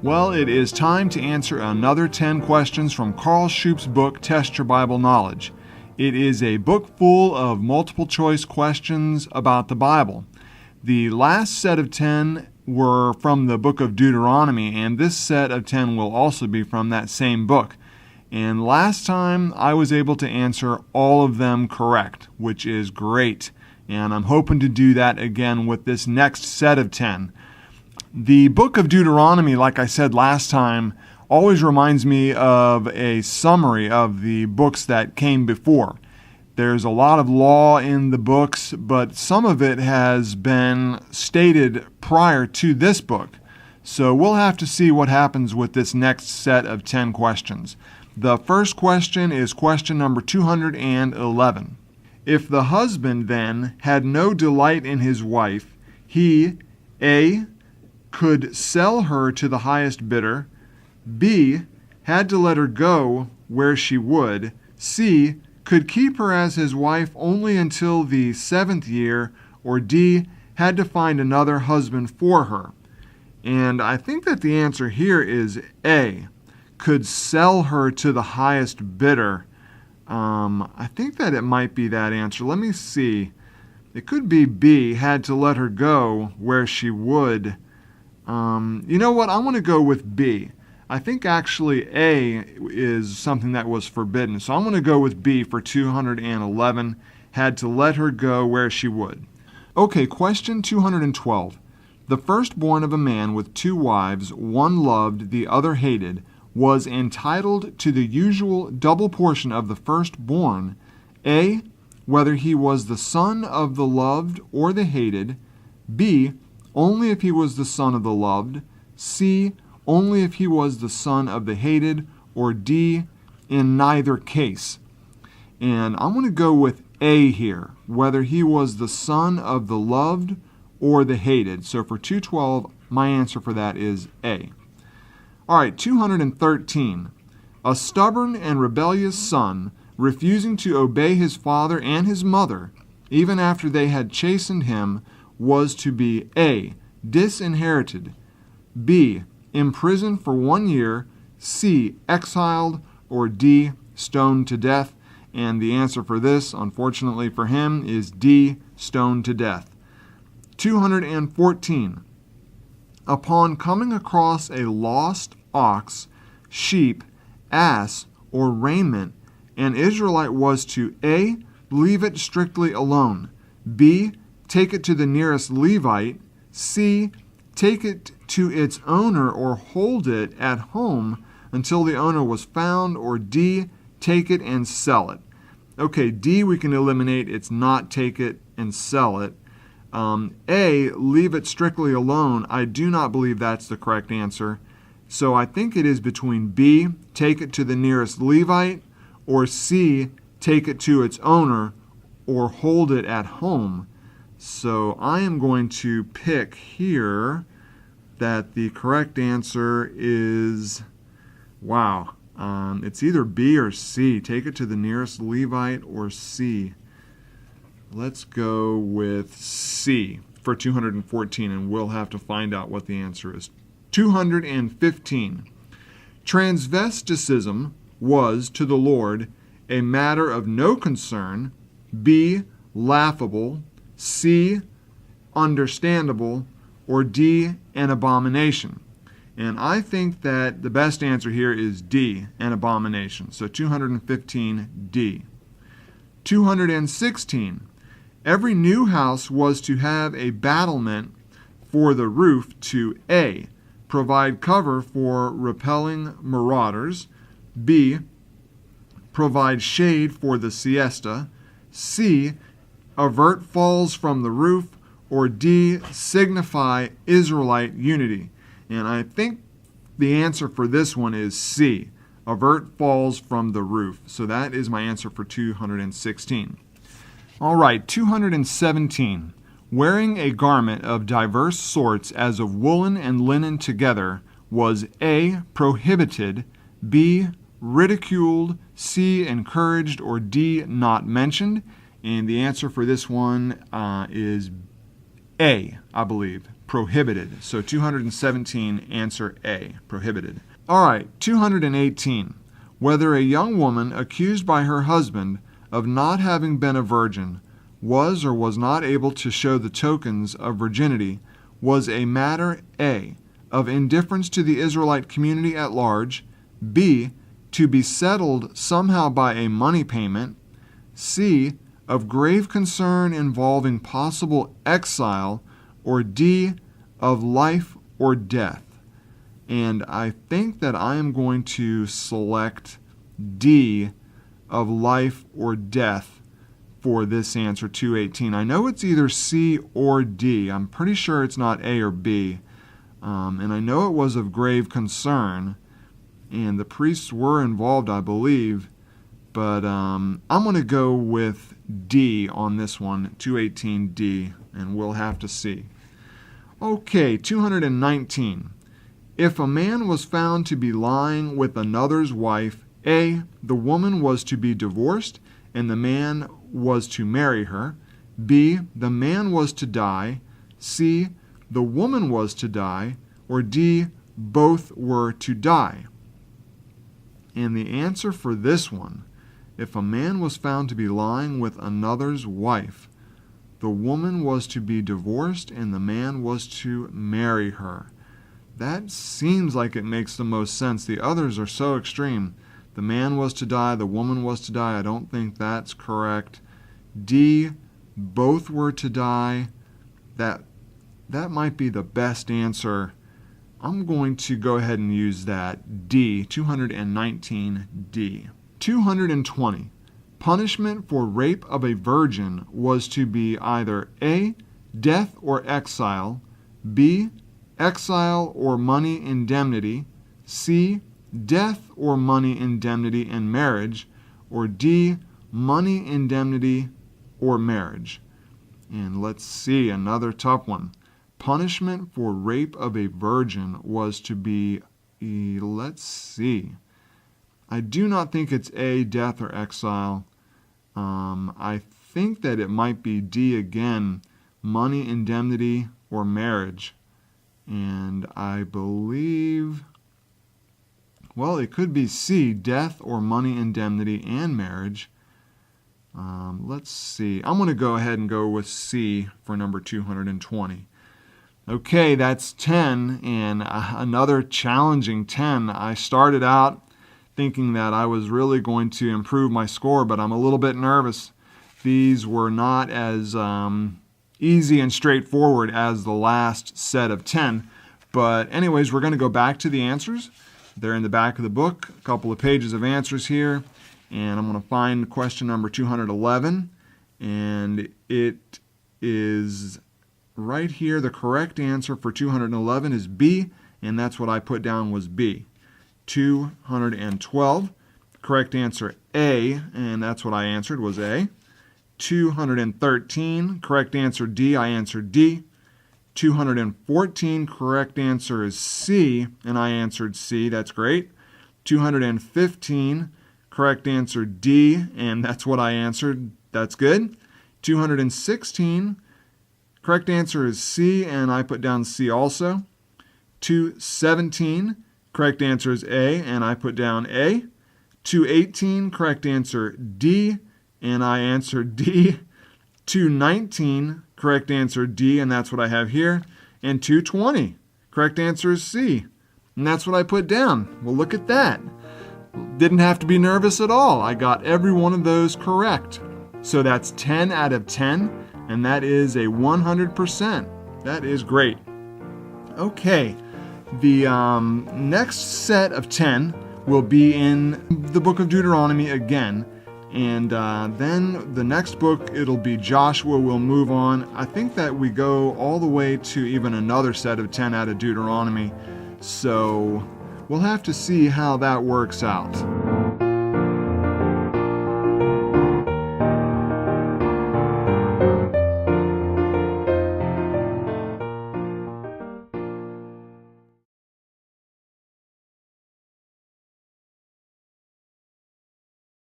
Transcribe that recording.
Well, it is time to answer another 10 questions from Carl Shoup's book, Test Your Bible Knowledge. It is a book full of multiple choice questions about the Bible. The last set of 10 were from the Book of Deuteronomy, and this set of 10 will also be from that same book. And last time I was able to answer all of them correct, which is great. And I'm hoping to do that again with this next set of 10. The Book of Deuteronomy, like I said last time, always reminds me of a summary of the books that came before. There's a lot of law in the books, but some of it has been stated prior to this book. So we'll have to see what happens with this next set of 10 questions. The first question is question number 211. If the husband then had no delight in his wife, he, A, could sell her to the highest bidder, B, had to let her go where she would, C, could keep her as his wife only until the 7th year, or D, had to find another husband for her. And I think that the answer here is A, could sell her to the highest bidder. I think that it might be that answer. Let me see. It could be B, had to let her go where she would. You know what? I want to go with B. I think actually A is something that was forbidden. So I'm going to go with B for 211, had to let her go where she would. Okay, question 212. The firstborn of a man with 2 wives, one loved, the other hated, was entitled to the usual double portion of the firstborn, A, whether he was the son of the loved or the hated, B, only if he was the son of the loved, C, only if he was the son of the hated, or D, in neither case. And I'm going to go with A here, whether he was the son of the loved or the hated. So for 212, my answer for that is A. All right, 213. A stubborn and rebellious son, refusing to obey his father and his mother, even after they had chastened him, was to be A, disinherited, B, imprisoned for 1 year, C, exiled, or D, stoned to death. And the answer for this, unfortunately for him, is D, stoned to death. 214. Upon coming across a lost ox, sheep, ass, or raiment, an Israelite was to A, leave it strictly alone, B, take it to the nearest Levite, C, take it to its owner or hold it at home until the owner was found, or D, take it and sell it. Okay, D we can eliminate. It's not take it and sell it. A, leave it strictly alone. I do not believe that's the correct answer. So I think it is between B, take it to the nearest Levite, or C, take it to its owner or hold it at home. So I am going to pick here that the correct answer is, it's either B or C. Take it to the nearest Levite, or C. Let's go with C for 214, and we'll have to find out what the answer is. 215. Transvesticism was to the Lord a matter of no concern, B, laughable, C, understandable, or D, an abomination. And I think that the best answer here is D, an abomination. So 215, D. 216. Every new house was to have a battlement for the roof to A, provide cover for repelling marauders, B, provide shade for the siesta, C, avert falls from the roof, or D, signify Israelite unity. And I think the answer for this one is C, avert falls from the roof. So that is my answer for 216. All right, 217. Wearing a garment of diverse sorts as of woolen and linen together was A, prohibited, B, ridiculed, C, encouraged, or D, not mentioned. And the answer for this one is A, I believe, prohibited. So 217, answer A, prohibited. All right, 218. Whether a young woman accused by her husband of not having been a virgin was or was not able to show the tokens of virginity was a matter A, of indifference to the Israelite community at large, B, to be settled somehow by a money payment, C, of grave concern involving possible exile, or D, of life or death. And I think that I am going to select D, of life or death, for this answer, 218. I know it's either C or D. I'm pretty sure it's not A or B. And I know it was of grave concern, and the priests were involved, I believe. But I'm going to go with D on this one, 218D, and we'll have to see. Okay, 219. If a man was found to be lying with another's wife, A, the woman was to be divorced and the man was to marry her. B, the man was to die. C, the woman was to die. Or D, both were to die. And the answer for this one, if a man was found to be lying with another's wife, the woman was to be divorced and the man was to marry her. That seems like it makes the most sense. The others are so extreme. The man was to die, the woman was to die. I don't think that's correct. D, both were to die. That might be the best answer. I'm going to go ahead and use that. D, 219D. 220. Punishment for rape of a virgin was to be either A, death or exile, B, exile or money indemnity, C, death or money indemnity and marriage, or D, money indemnity or marriage. And let's see, another tough one. Punishment for rape of a virgin was to be, let's see. I do not think it's A, death or exile. I think that it might be D again, money indemnity or marriage. And I believe, well, it could be C, death or money indemnity and marriage. Let's see. I'm going to go ahead and go with C for number 220. Okay, that's 10, and another challenging 10. I started out thinking that I was really going to improve my score, but I'm a little bit nervous. These were not as easy and straightforward as the last set of 10. But anyways, we're going to go back to the answers. They're in the back of the book, a couple of pages of answers here. And I'm going to find question number 211. And it is right here. The correct answer for 211 is B, and that's what I put down was B. 212, correct answer A, and that's what I answered was A. 213, correct answer D, I answered D. 214, correct answer is C, and I answered C, that's great. 215, correct answer D, and that's what I answered, that's good. 216, correct answer is C, and I put down C also. 217, correct answer is A, and I put down A. 218, correct answer D, and I answered D. 219, correct answer D, and that's what I have here. And 220, correct answer is C, and that's what I put down. Well, look at that. Didn't have to be nervous at all. I got every one of those correct. So that's 10 out of 10, and that is a 100%. That is great. Okay. The next set of 10 will be in the Book of Deuteronomy again, and then the next book, it'll be Joshua. We'll move on. I think that we go all the way to even another set of 10 out of Deuteronomy, so we'll have to see how that works out.